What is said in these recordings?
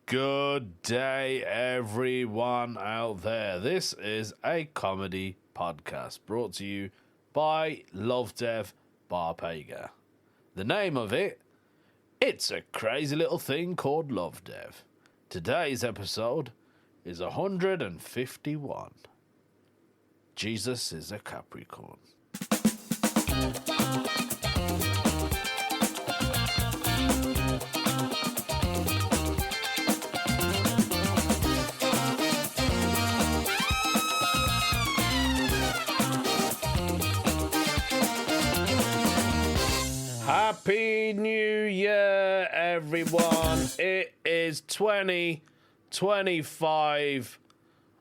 Good day, everyone out there. This is a comedy podcast brought to you by Lovdev Barpega. The name of it, it's a crazy little thing called Lovdev. Today's episode is 151. Jesus is a Capricorn. Happy New Year, everyone. It is 2025.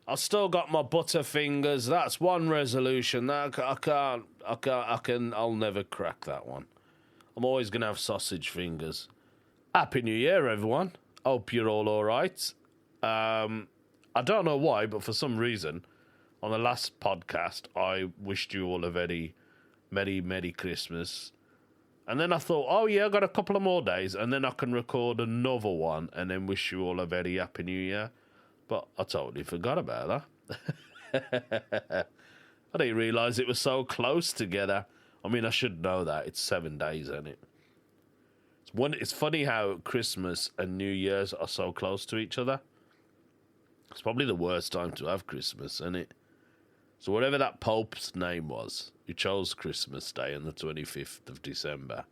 I've still got my butterfingers. That's one resolution. I'll never crack that one. I'm always going to have sausage fingers. Happy New Year, everyone. Hope you're all right. I don't know why, but for some reason, on the last podcast, I wished you all a very Merry Christmas. And then I thought, oh yeah, I got a couple of more days, and then I can record another one, and then wish you all a very happy New Year. But I totally forgot about that. I didn't realise it was so close together. I mean, I should know that. It's 7 days, isn't it? It's funny how Christmas and New Year's are so close to each other. It's probably the worst time to have Christmas, isn't it? So whatever that Pope's name was, who chose Christmas Day on the 25th of December,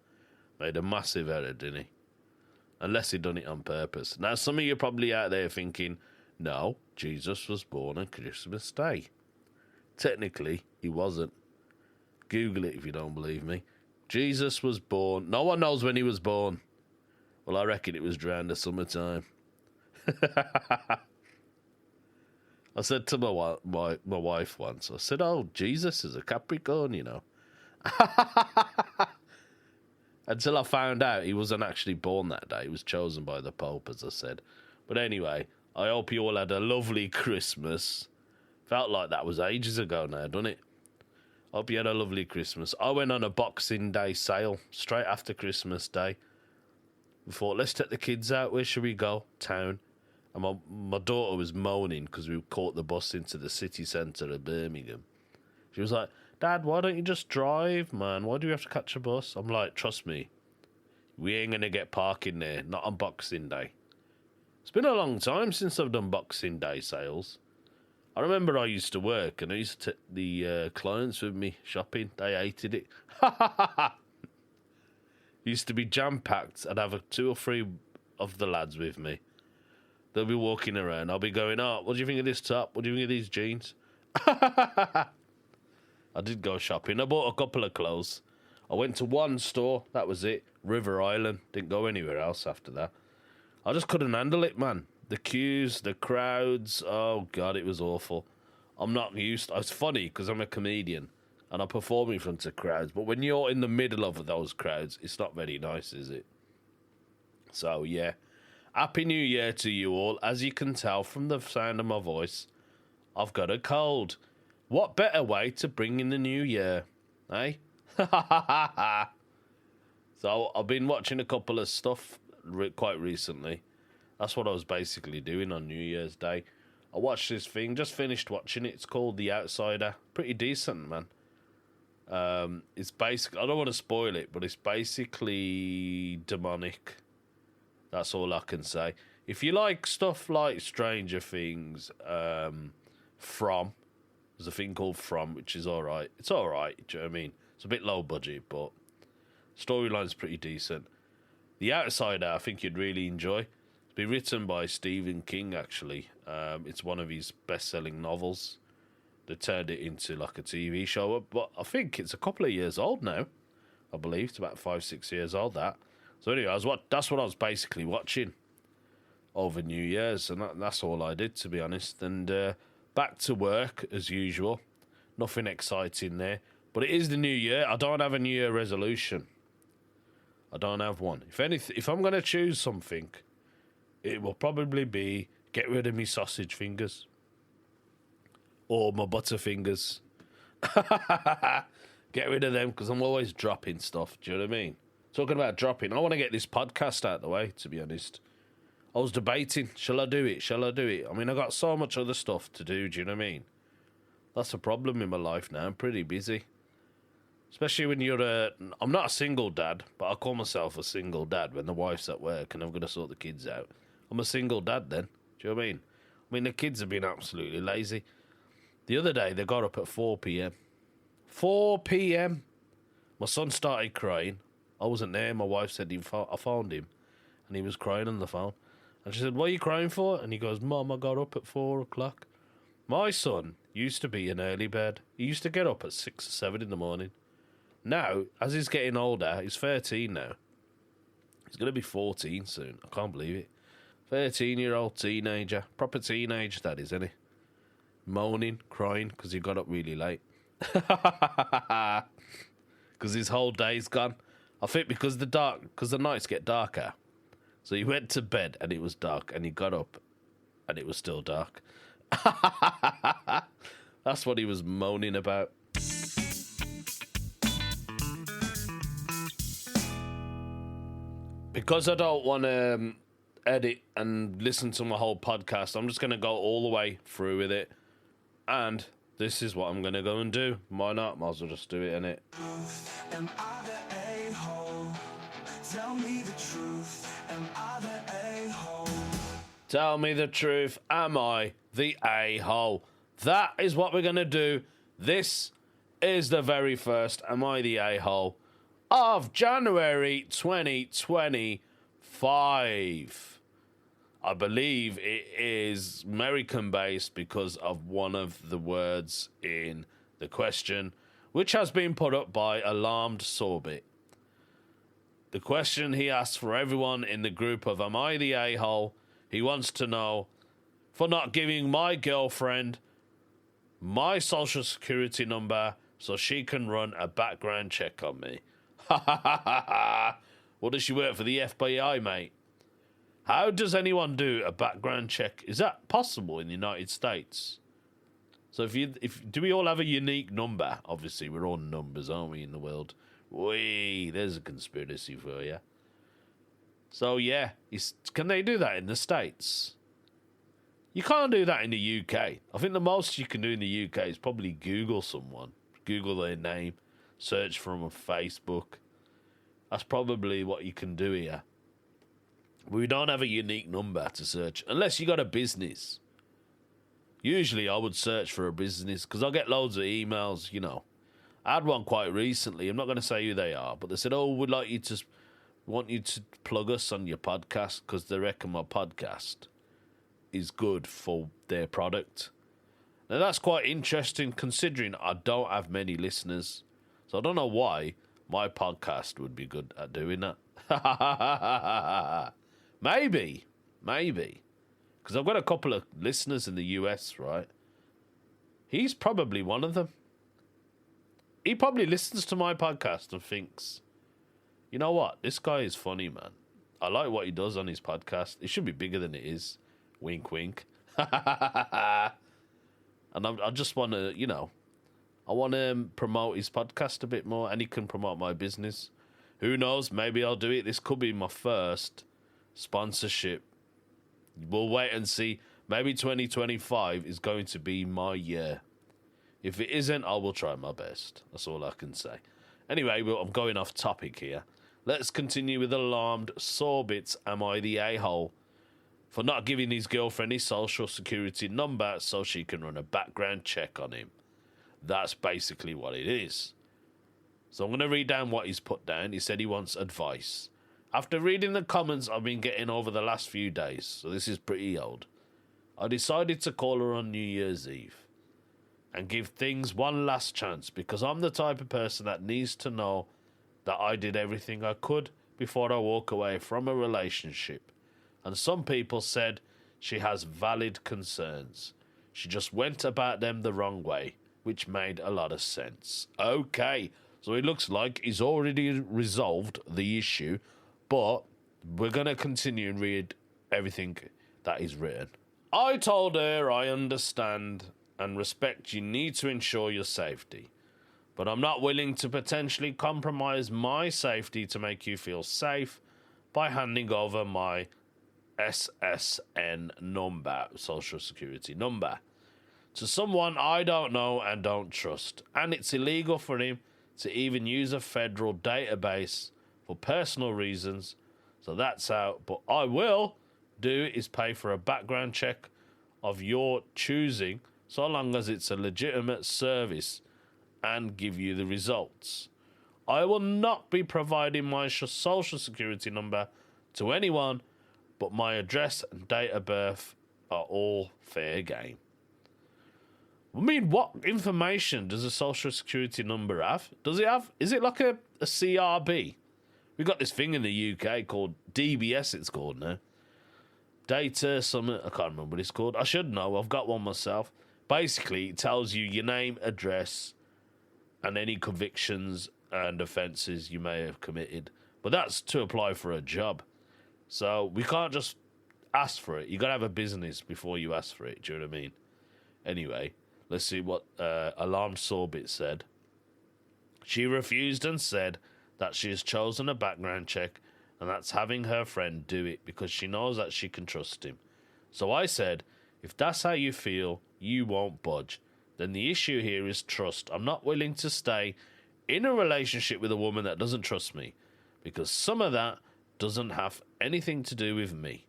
made a massive error, didn't he? Unless he'd done it on purpose. Now, some of you are probably out there thinking, no, Jesus was born on Christmas Day. Technically, he wasn't. Google it if you don't believe me. Jesus was born. No one knows when he was born. Well, I reckon it was around the summertime. I said to my wife once, I said, oh, Jesus is a Capricorn, you know. Until I found out he wasn't actually born that day. He was chosen by the Pope, as I said. But anyway, I hope you all had a lovely Christmas. Felt like that was ages ago now, doesn't it? Hope you had a lovely Christmas. I went on a Boxing Day sale straight after Christmas Day. We thought, let's take the kids out. Where should we go? Town. And my daughter was moaning because we caught the bus into the city centre of Birmingham. She was like, Dad, why don't you just drive, man? Why do we have to catch a bus? I'm like, trust me, we ain't going to get parking there, not on Boxing Day. It's been a long time since I've done Boxing Day sales. I remember I used to work and I used to take the clients with me shopping. They hated it. Used to be jam-packed. I'd have 2 or 3 of the lads with me. They'll be walking around. I'll be going, oh, what do you think of this top? What do you think of these jeans? I did go shopping. I bought a couple of clothes. I went to one store. That was it. River Island. Didn't go anywhere else after that. I just couldn't handle it, man. The queues, the crowds. Oh, God, it was awful. I'm not used. It's funny because I'm a comedian and I perform in front of crowds. But when you're in the middle of those crowds, it's not very nice, is it? So, yeah. Happy New Year to you all. As you can tell from the sound of my voice, I've got a cold. What better way to bring in the new year, eh? So I've been watching a couple of stuff quite recently. That's what I was basically doing on New Year's Day. I watched this thing, just finished watching it. It's called The Outsider. Pretty decent, man. It's basically, I don't want to spoil it, but it's basically demonic. That's all I can say. If you like stuff like Stranger Things, From, there's a thing called From, which is all right. It's all right, do you know what I mean? It's a bit low budget, but storyline's pretty decent. The Outsider, I think you'd really enjoy. It's been written by Stephen King, actually. It's one of his best-selling novels. They turned it into like a TV show, but I think it's a couple of years old now, I believe. It's about 5-6 years old, that. So anyway, that's what I was basically watching over New Year's, and that's all I did, to be honest. And back to work, as usual. Nothing exciting there. But it is the new year. I don't have a New Year resolution. I don't have one. If I'm going to choose something, it will probably be get rid of me sausage fingers. Or my butter fingers. Get rid of them, because I'm always dropping stuff. Do you know what I mean? Talking about dropping, I want to get this podcast out of the way, to be honest. I was debating, shall I do it? Shall I do it? I mean, I got so much other stuff to do, do you know what I mean? That's a problem in my life now. I'm pretty busy. Especially when you're I'm not a single dad, but I call myself a single dad when the wife's at work and I'm going to sort the kids out. I'm a single dad then. Do you know what I mean? I mean, the kids have been absolutely lazy. The other day, they got up at 4 p.m. 4 p.m. My son started crying. I wasn't there. My wife said I phoned him and he was crying on the phone. And she said, what are you crying for? And he goes, Mum, I got up at 4 o'clock. My son used to be an early bird. He used to get up at 6 or 7 in the morning. Now, as he's getting older, he's 13 now. He's going to be 14 soon. I can't believe it. 13-year-old teenager. Proper teenage, that is, isn't he? Moaning, crying, because he got up really late. Because his whole day's gone. I think because the nights get darker. So he went to bed and it was dark, and he got up and it was still dark. That's what he was moaning about. Because I don't want to edit and listen to my whole podcast, I'm just going to go all the way through with it. And this is what I'm going to go and do. Why not? Might as well just do it, innit? Am I the a-hole? Tell me the truth. Am I the a-hole? Tell me the truth. Am I the a-hole? That is what we're going to do. This is the very first Am I the a-hole of January 2025. I believe it is American-based because of one of the words in the question, which has been put up by Alarmed Sorbet. The question he asks for everyone in the group of Am I the a-hole? He wants to know, for not giving my girlfriend my social security number so she can run a background check on me. Ha ha ha ha ha. What, does she work for the FBI, mate? How does anyone do a background check? Is that possible in the United States? So do we all have a unique number? Obviously, we're all numbers, aren't we, in the world? Whee, there's a conspiracy for you. So, yeah, can they do that in the States? You can't do that in the UK. I think the most you can do in the UK is probably Google someone. Google their name. Search for them on Facebook. That's probably what you can do here. We don't have a unique number to search. Unless you got a business. Usually I would search for a business because I get loads of emails, you know. I had one quite recently. I'm not going to say who they are. But they said, oh, we'd like you to... want you to plug us on your podcast because they reckon my podcast is good for their product. Now that's quite interesting considering I don't have many listeners. So I don't know why my podcast would be good at doing that. Maybe. Because I've got a couple of listeners in the US, right? He's probably one of them. He probably listens to my podcast and thinks, you know what? This guy is funny, man. I like what he does on his podcast. It should be bigger than it is. Wink, wink. And I just want to, you know, I want to promote his podcast a bit more, and he can promote my business. Who knows? Maybe I'll do it. This could be my first sponsorship. We'll wait and see. Maybe 2025 is going to be my year. If it isn't, I will try my best. That's all I can say. Anyway, I'm going off topic here. Let's continue with Alarmed Sorbet's Am I the a-hole? For not giving his girlfriend his social security number so she can run a background check on him. That's basically what it is. So I'm going to read down what he's put down. He said he wants advice. After reading the comments I've been getting over the last few days, so this is pretty old, I decided to call her on New Year's Eve and give things one last chance because I'm the type of person that needs to know that I did everything I could before I walk away from a relationship. And some people said she has valid concerns. She just went about them the wrong way, which made a lot of sense. Okay, so it looks like he's already resolved the issue, but we're going to continue and read everything that is written. I told her I understand and respect you need to ensure your safety, but I'm not willing to potentially compromise my safety to make you feel safe by handing over my SSN number, social security number, to someone I don't know and don't trust. And it's illegal for him to even use a federal database for personal reasons. So that's out. But I will do is pay for a background check of your choosing, so long as it's a legitimate service, and give you the results. I will not be providing my social security number to anyone, but my address and date of birth are all fair game. I mean, what information does a social security number have? Does it have? Is it like a CRB? We got this thing in the UK called DBS, it's called now. Data, something, I can't remember what it's called. I should know, I've got one myself. Basically, it tells you your name, address, and any convictions and offences you may have committed. But that's to apply for a job. So we can't just ask for it. You got to have a business before you ask for it. Do you know what I mean? Anyway, let's see what Alarm Sorbit said. She refused and said that she has chosen a background check, and that's having her friend do it because she knows that she can trust him. So I said, if that's how you feel, you won't budge. Then the issue here is trust. I'm not willing to stay in a relationship with a woman that doesn't trust me, because some of that doesn't have anything to do with me.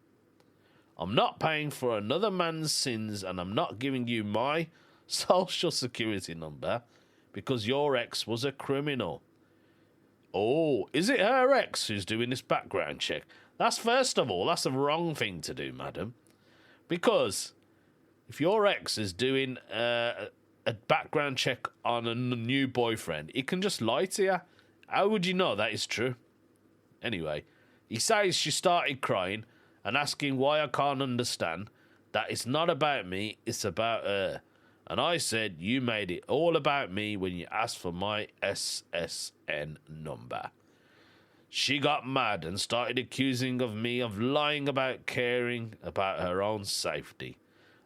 I'm not paying for another man's sins, and I'm not giving you my social security number because your ex was a criminal. Oh, is it her ex who's doing this background check? That's, first of all, that's the wrong thing to do, madam. Because if your ex is doing a background check on a new boyfriend, he can just lie to you. How would you know that is true? Anyway, he says she started crying and asking why I can't understand that it's not about me, it's about her. And I said, you made it all about me when you asked for my SSN number. She got mad and started accusing of me of lying about caring about her own safety,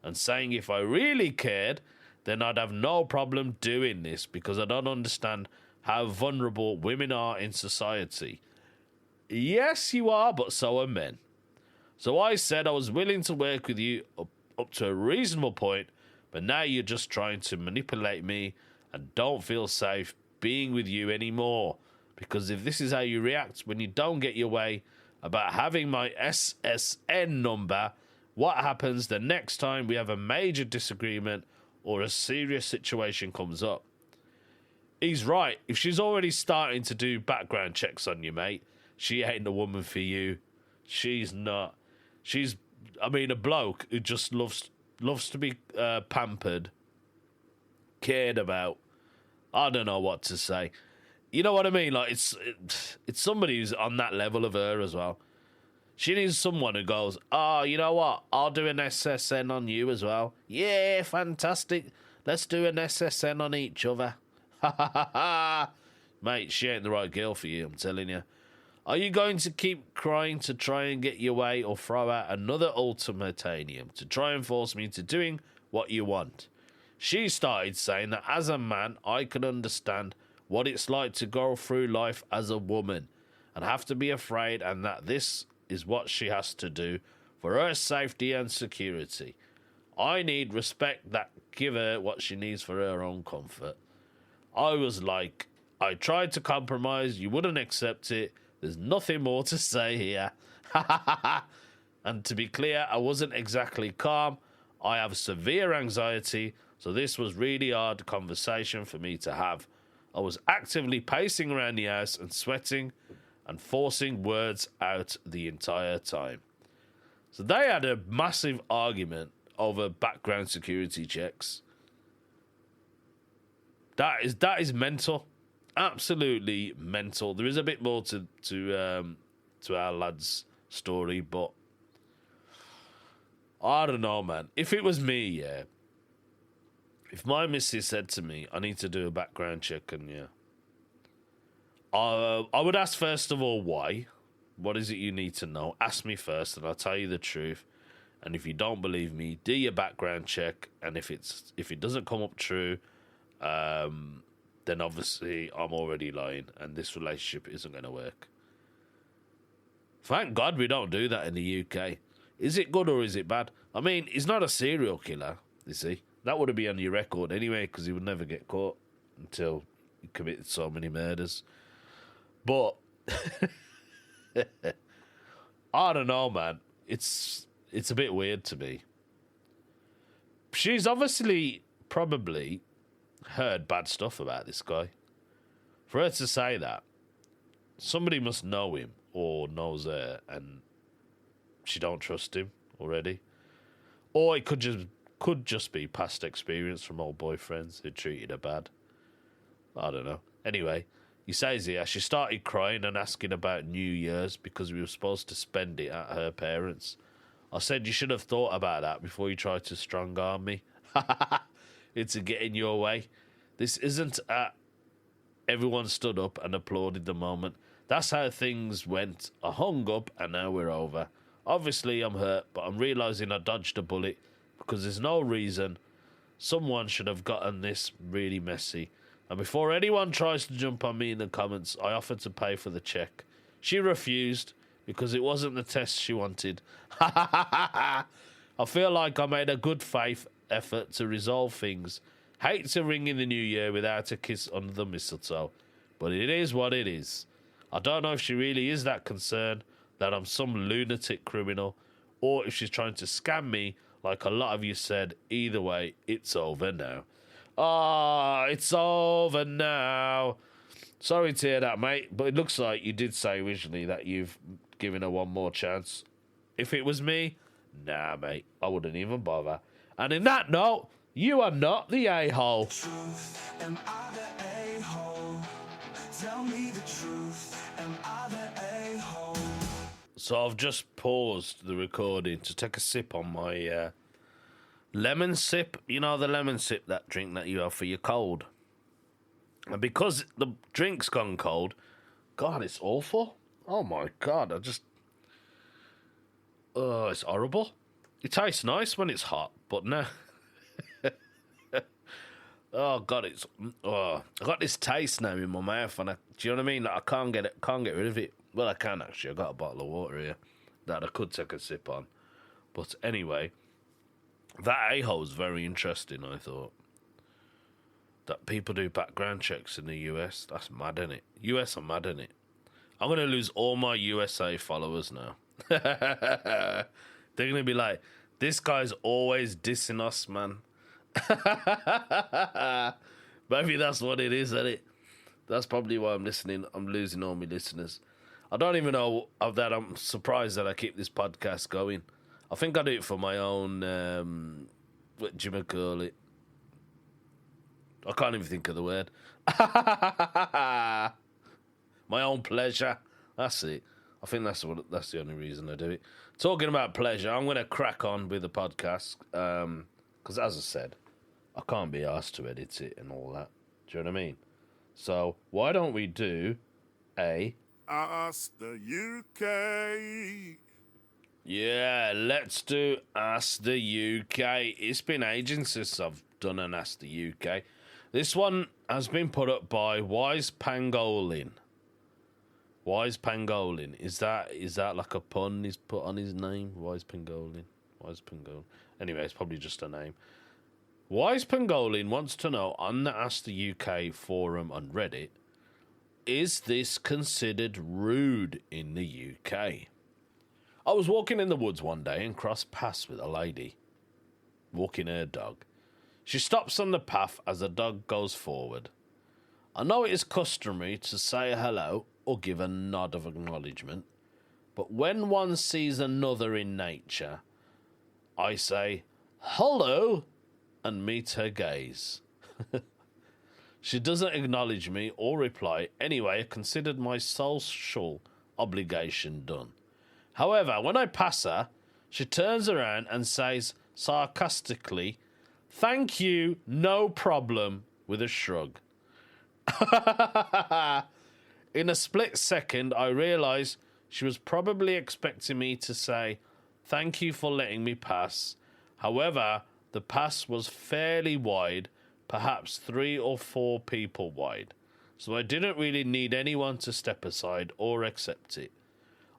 and saying if I really cared, then I'd have no problem doing this because I don't understand how vulnerable women are in society. Yes, you are, but so are men. So I said I was willing to work with you up to a reasonable point, but now you're just trying to manipulate me and don't feel safe being with you anymore. Because if this is how you react when you don't get your way about having my SSN number, what happens the next time we have a major disagreement or a serious situation comes up? He's right. If she's already starting to do background checks on you, mate, she ain't the woman for you. She's not. She's, I mean, a bloke who just loves to be pampered, cared about. I don't know what to say. You know what I mean? Like, it's somebody who's on that level of her as well. She needs someone who goes, oh, you know what? I'll do an SSN on you as well. Yeah, fantastic. Let's do an SSN on each other. Ha ha ha ha. Mate, she ain't the right girl for you, I'm telling you. Are you going to keep crying to try and get your way, or throw out another ultimatum to try and force me into doing what you want? She started saying that as a man, I can understand what it's like to go through life as a woman and have to be afraid, and that this is what she has to do for her safety and security. I need respect that give her what she needs for her own comfort. I was like, I tried to compromise, you wouldn't accept it. There's nothing more to say here. And to be clear, I wasn't exactly calm. I have severe anxiety, so this was really hard conversation for me to have. I was actively pacing around the house and sweating and forcing words out the entire time. So they had a massive argument over background security checks. That is mental. Absolutely mental. There is a bit more to our lad's story, but I don't know, man. If it was me, yeah. If my missus said to me, I need to do a background check, and yeah, I would ask first of all why. What is it you need to know? Ask me first, and I'll tell you the truth. And if you don't believe me, do your background check. And if it doesn't come up true, then obviously I'm already lying, and this relationship isn't going to work. Thank God we don't do that in the UK. Is it good or is it bad? I mean, he's not a serial killer, you see. That would be on your record anyway, because he would never get caught until he committed so many murders. But I don't know, man. It's a bit weird to me. She's obviously probably heard bad stuff about this guy. For her to say that, somebody must know him or knows her, and she don't trust him already. Or it could just be past experience from old boyfriends who treated her bad. I don't know. Anyway, he says here, she started crying and asking about New Year's because we were supposed to spend it at her parents'. I said you should have thought about that before you tried to strong-arm me. It's a get in your way. This isn't everyone stood up and applauded the moment. That's how things went. I hung up and now we're over. Obviously I'm hurt, but I'm realising I dodged a bullet because there's no reason someone should have gotten this really messy. And before anyone tries to jump on me in the comments, I offered to pay for the check. She refused because it wasn't the test she wanted. I feel like I made a good faith effort to resolve things. Hate to ring in the new year without a kiss under the mistletoe, but it is what it is. I don't know if she really is that concerned that I'm some lunatic criminal, or if she's trying to scam me like a lot of you said. Either way, it's over now. It's over now. Sorry to hear that, mate, but it looks like you did say originally that you've given her one more chance. If it was me, nah, mate, I wouldn't even bother. And in that note, you are not the a-hole. Truth, am I the a-hole? Tell me the truth, am I the a-hole? So I've just paused the recording to take a sip on my lemon sip. You know, the lemon sip, that drink that you have for your cold. And because the drink's gone cold, God, it's awful. Oh my God, it's horrible. It tastes nice when it's hot, but no. Oh God, I got this taste now in my mouth, and do you know what I mean? Like, I can't get rid of it. Well, I can actually. I got a bottle of water here that I could take a sip on. But anyway, that a-hole's very interesting. I thought that people do background checks in the US. That's mad, isn't it? US are mad, isn't it? I'm gonna lose all my USA followers now. They're gonna be like, this guy's always dissing us, man. Maybe that's what it is, isn't it? That's probably why I'm losing all my listeners. I don't even know that I'm surprised that I keep this podcast going. I think I do it for my own, what do you call it? I can't even think of the word. My own pleasure. That's it. I think that's the only reason I do it. Talking about pleasure, I'm going to crack on with the podcast. Because as I said, I can't be asked to edit it and all that. Do you know what I mean? So why don't we do a... Ask the UK. Yeah, let's do Ask the UK. It's been ages since I've done an Ask the UK. This one has been put up by Wise Pangolin. Wise Pangolin. Is that like a pun he's put on his name? Wise Pangolin. Wise Pangolin. Anyway, it's probably just a name. Wise Pangolin wants to know on the Ask the UK forum on Reddit, is this considered rude in the UK? I was walking in the woods one day and crossed paths with a lady walking her dog. She stops on the path as the dog goes forward. I know it is customary to say hello or give a nod of acknowledgement, but when one sees another in nature, I say, hello, and meet her gaze. She doesn't acknowledge me or reply. Anyway, I considered my social obligation done. However, when I pass her, she turns around and says sarcastically, thank you, no problem, with a shrug. In a split second, I realised she was probably expecting me to say, thank you for letting me pass. However, the pass was fairly wide, perhaps 3 or 4 people wide, so I didn't really need anyone to step aside or accept it.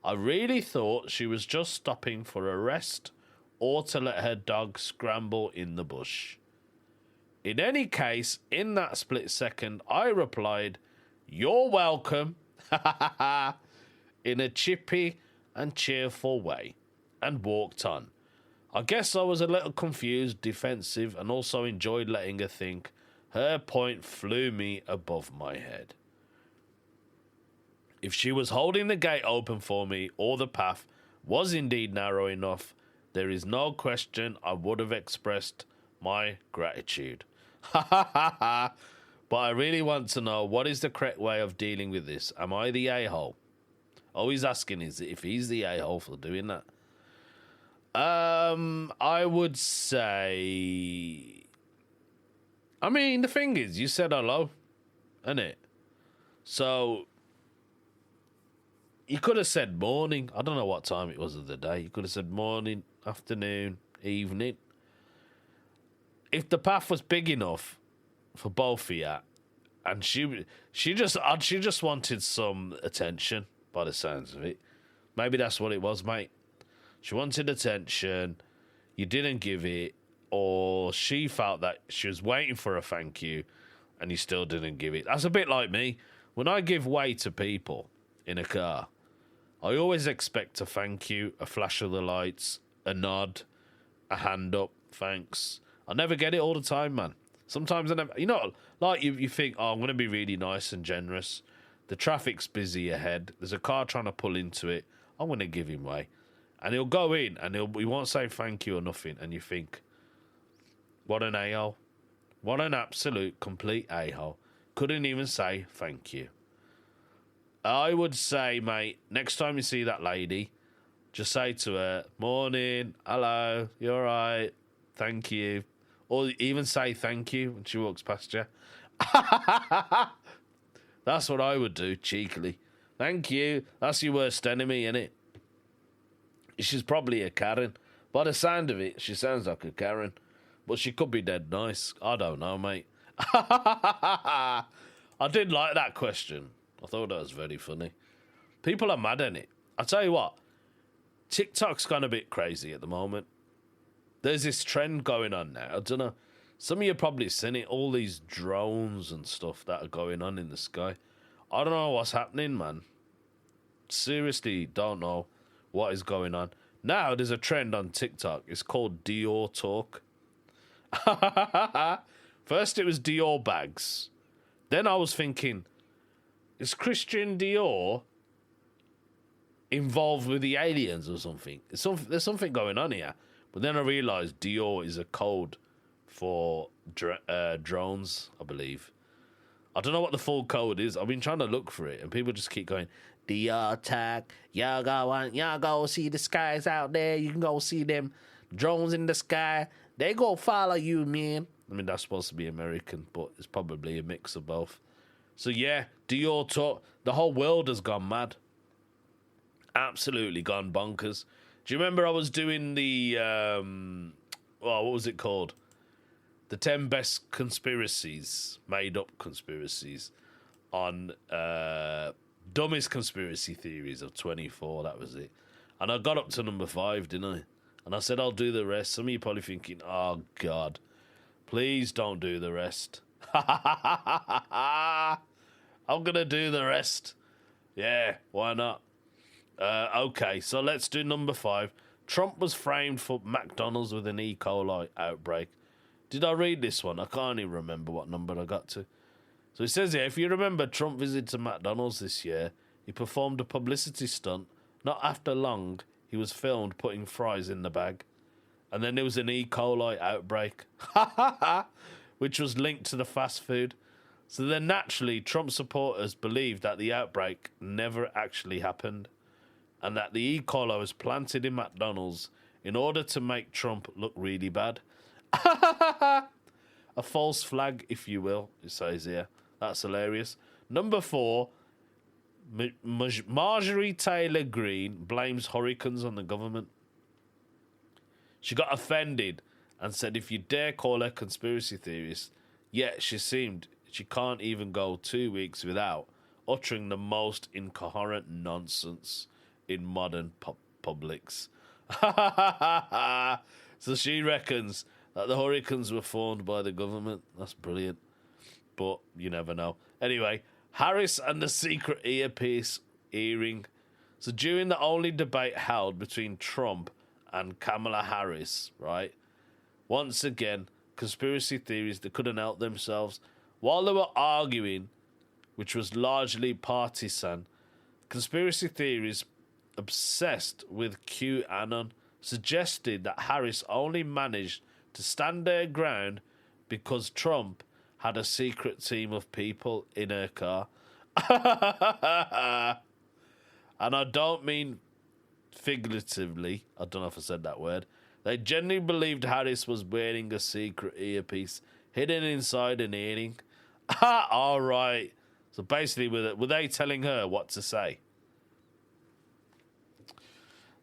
I really thought she was just stopping for a rest or to let her dog scramble in the bush. In any case, in that split second, I replied, "You're welcome," in a chippy and cheerful way, and walked on. I guess I was a little confused, defensive, and also enjoyed letting her think. Her point flew me above my head. If she was holding the gate open for me, or the path was indeed narrow enough, there is no question I would have expressed my gratitude. Ha ha ha ha. But I really want to know, what is the correct way of dealing with this? Am I the a-hole? Oh, he's asking is if he's the a-hole for doing that. I would say... I mean, the thing is, you said hello, innit? So... You could have said morning. I don't know what time it was of the day. You could have said morning, afternoon, evening. If the path was big enough for both of you, and she just wanted some attention, by the sounds of it. Maybe that's what it was, mate. She wanted attention. You didn't give it, or she felt that she was waiting for a thank you, and you still didn't give it. That's a bit like me. When I give way to people in a car, I always expect a thank you, a flash of the lights, a nod, a hand up, thanks. I never get it all the time, man. Sometimes I never... You know, like you think, oh, I'm going to be really nice and generous. The traffic's busy ahead. There's a car trying to pull into it. I'm going to give him way. And he'll go in and he won't say thank you or nothing. And you think, what an a-hole. What an absolute, complete a-hole. Couldn't even say thank you. I would say, mate, next time you see that lady, just say to her, morning, hello, you all right, thank you. Or even say thank you when she walks past you. That's what I would do, cheekily. Thank you. That's your worst enemy, innit? She's probably a Karen. By the sound of it, she sounds like a Karen. But she could be dead nice. I don't know, mate. I did like that question. I thought that was very funny. People are mad at it. I tell you what, TikTok's gone a bit crazy at the moment. There's this trend going on now. I don't know. Some of you probably seen it. All these drones and stuff that are going on in the sky. I don't know what's happening, man. Seriously, don't know what is going on. Now there's a trend on TikTok. It's called Dior Talk. First it was Dior bags. Then I was thinking, is Christian Dior involved with the aliens or something? There's something going on here. But then I realised Dior is a code for drones, I believe. I don't know what the full code is. I've been trying to look for it, and people just keep going, Dior tag, y'all go see the skies out there. You can go see them drones in the sky. They go follow you, man. I mean, that's supposed to be American, but it's probably a mix of both. So yeah, Dior Talk. The whole world has gone mad. Absolutely gone bonkers. Do you remember I was doing the, what was it called? The 10 best conspiracies, made up conspiracies on dumbest conspiracy theories of 24. That was it. And I got up to number 5, didn't I? And I said, I'll do the rest. Some of you probably thinking, oh, God, please don't do the rest. I'm going to do the rest. Yeah, why not? Okay, so let's do number 5. Trump was framed for McDonald's with an E. coli outbreak. Did I read this one? I can't even remember what number I got to. So it says here, if you remember Trump visited McDonald's this year, he performed a publicity stunt. Not after long, he was filmed putting fries in the bag. And then there was an E. coli outbreak, which was linked to the fast food. So then naturally, Trump supporters believed that the outbreak never actually happened, and that the E. coli was planted in McDonald's in order to make Trump look really bad. A false flag, if you will, it says here. That's hilarious. Number 4, Marjorie Taylor Greene blames hurricanes on the government. She got offended and said if you dare call her conspiracy theorist, yet she can't even go 2 weeks without uttering the most incoherent nonsense in modern publics. So she reckons that the hurricanes were formed by the government. That's brilliant. But you never know. Anyway, Harris and the secret earring. So during the only debate held between Trump and Kamala Harris, right? Once again, conspiracy theories that couldn't help themselves. While they were arguing, which was largely partisan, conspiracy theories obsessed with QAnon suggested that Harris only managed to stand their ground because Trump had a secret team of people in her car. And I don't mean figuratively. I don't know if I said that word. They genuinely believed Harris was wearing a secret earpiece hidden inside an earring. All right. So basically, were they telling her what to say?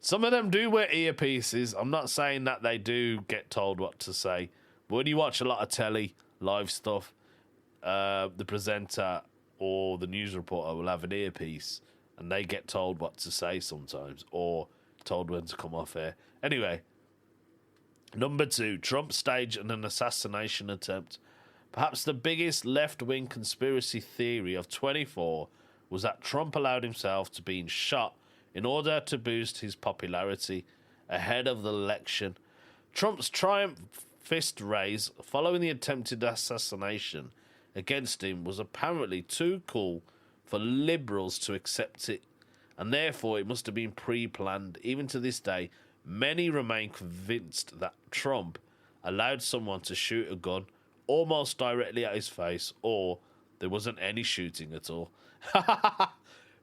Some of them do wear earpieces. I'm not saying that they do get told what to say. But when you watch a lot of telly, live stuff, the presenter or the news reporter will have an earpiece and they get told what to say sometimes or told when to come off air. Anyway, number 2, Trump staged an assassination attempt. Perhaps the biggest left-wing conspiracy theory of 24 was that Trump allowed himself to be shot in order to boost his popularity ahead of the election. Trump's triumphant raise following the attempted assassination against him was apparently too cool for liberals to accept it, and therefore it must have been pre-planned. Even to this day, many remain convinced that Trump allowed someone to shoot a gun almost directly at his face, or there wasn't any shooting at all.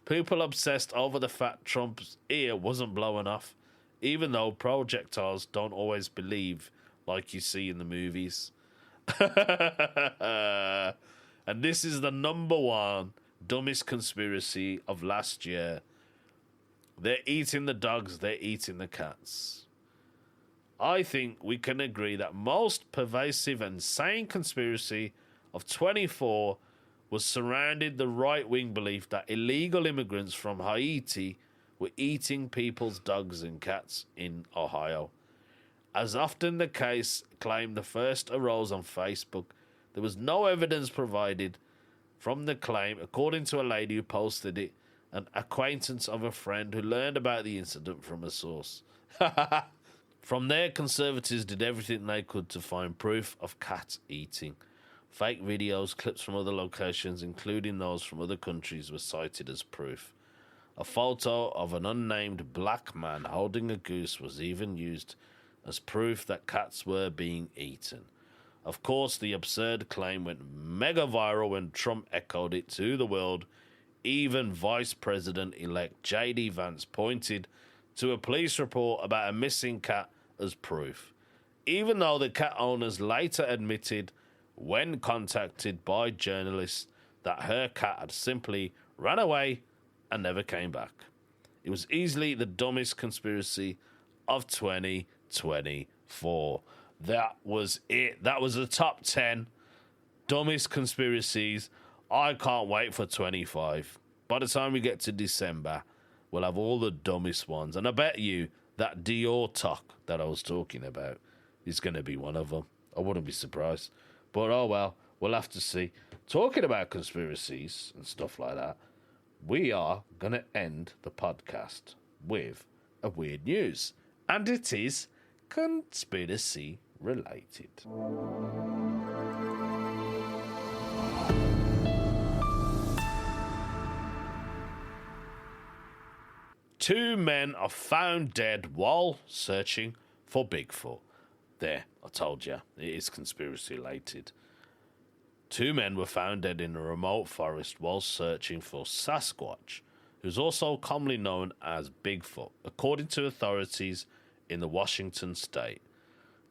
People obsessed over the fact Trump's ear wasn't blowing off, even though projectiles don't always believe like you see in the movies. And this is the number 1 dumbest conspiracy of last year. They're eating the dogs, they're eating the cats. I think we can agree that most pervasive and sane conspiracy of 24 was surrounded the right-wing belief that illegal immigrants from Haiti were eating people's dogs and cats in Ohio. As often the case claimed the first arose on Facebook, there was no evidence provided from the claim, according to a lady who posted it, an acquaintance of a friend who learned about the incident from a source. From there, conservatives did everything they could to find proof of cat eating. Fake videos, clips from other locations, including those from other countries, were cited as proof. A photo of an unnamed black man holding a goose was even used as proof that cats were being eaten. Of course, the absurd claim went mega viral when Trump echoed it to the world. Even Vice President-elect J.D. Vance pointed to a police report about a missing cat as proof, even though the cat owners later admitted, when contacted by journalists, that her cat had simply ran away and never came back. It was easily the dumbest conspiracy of 2024. That was it. That was the top 10 dumbest conspiracies. I can't wait for 25. By the time we get to December, we'll have all the dumbest ones. And I bet you that Dior talk that I was talking about is going to be one of them. I wouldn't be surprised. But oh well, we'll have to see. Talking about conspiracies and stuff like that, we are going to end the podcast with a weird news. And it is conspiracy related. Two men are found dead while searching for Bigfoot. There, I told you, it is conspiracy related. Two men were found dead in a remote forest while searching for Sasquatch, who's also commonly known as Bigfoot, according to authorities in the Washington state.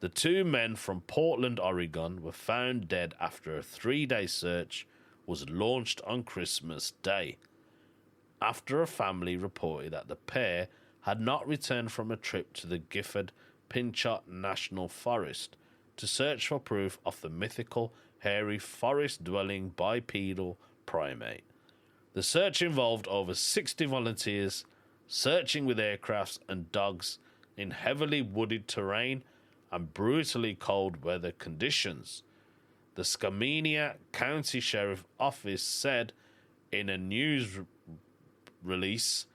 The two men from Portland, Oregon, were found dead after a 3-day search was launched on Christmas Day, after a family reported that the pair had not returned from a trip to the Gifford-Pinchot National Forest to search for proof of the mythical hairy forest-dwelling bipedal primate. The search involved over 60 volunteers searching with aircrafts and dogs in heavily wooded terrain and brutally cold weather conditions. The Skamania County Sheriff Office said in a news release,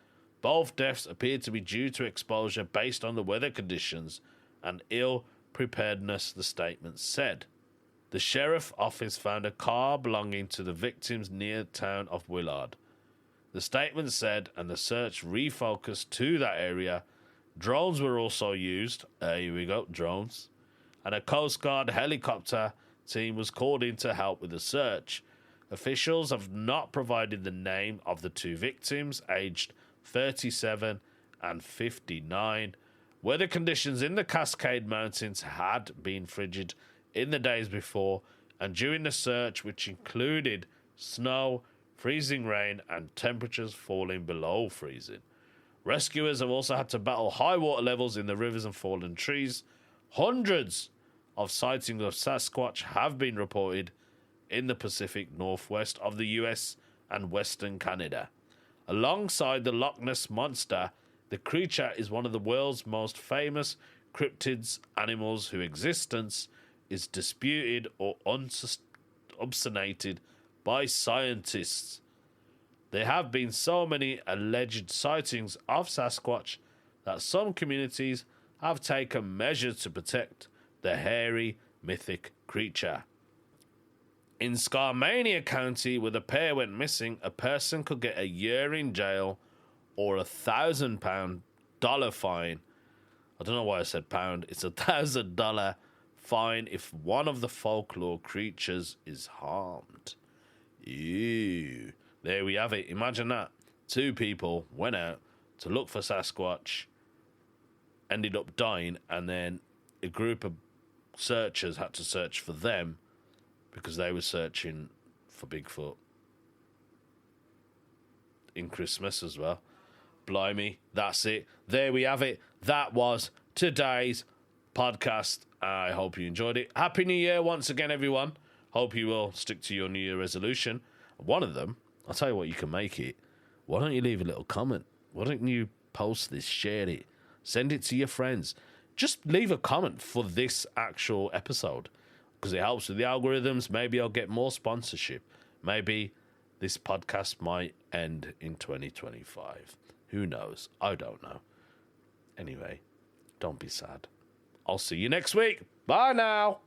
both deaths appeared to be due to exposure based on the weather conditions and ill preparedness, the statement said. The sheriff office found a car belonging to the victims near the town of Willard. The statement said, and the search refocused to that area. Drones were also used. Here we go, drones. And a Coast Guard helicopter team was called in to help with the search. Officials have not provided the name of the two victims, aged 37 and 59. Weather conditions in the Cascade Mountains had been frigid in the days before, and during the search, which included snow, freezing rain, and temperatures falling below freezing. Rescuers have also had to battle high water levels in the rivers and fallen trees. Hundreds of sightings of Sasquatch have been reported in the Pacific Northwest of the US and Western Canada. Alongside the Loch Ness Monster, the creature is one of the world's most famous cryptids, animals whose existence is disputed or obscinated by scientists. There have been so many alleged sightings of Sasquatch that some communities have taken measures to protect the hairy, mythic creature. In Skamania County, where the pair went missing, a person could get a year in jail or $1,000 fine. I don't know why I said pound. It's $1,000 fine if one of the folklore creatures is harmed. Ew. There we have it. Imagine that. Two people went out to look for Sasquatch, ended up dying, and then a group of searchers had to search for them because they were searching for Bigfoot in Christmas as well. Blimey, that's it. There we have it. That was today's podcast. I hope you enjoyed it. Happy New Year once again, everyone. Hope you will stick to your New Year resolution. One of them, I'll tell you what, you can make it. Why don't you leave a little comment? Why don't you post this, share it, send it to your friends? Just leave a comment for this actual episode because it helps with the algorithms. Maybe I'll get more sponsorship. Maybe this podcast might end in 2025. Who knows? I don't know. Anyway, don't be sad. I'll see you next week. Bye now.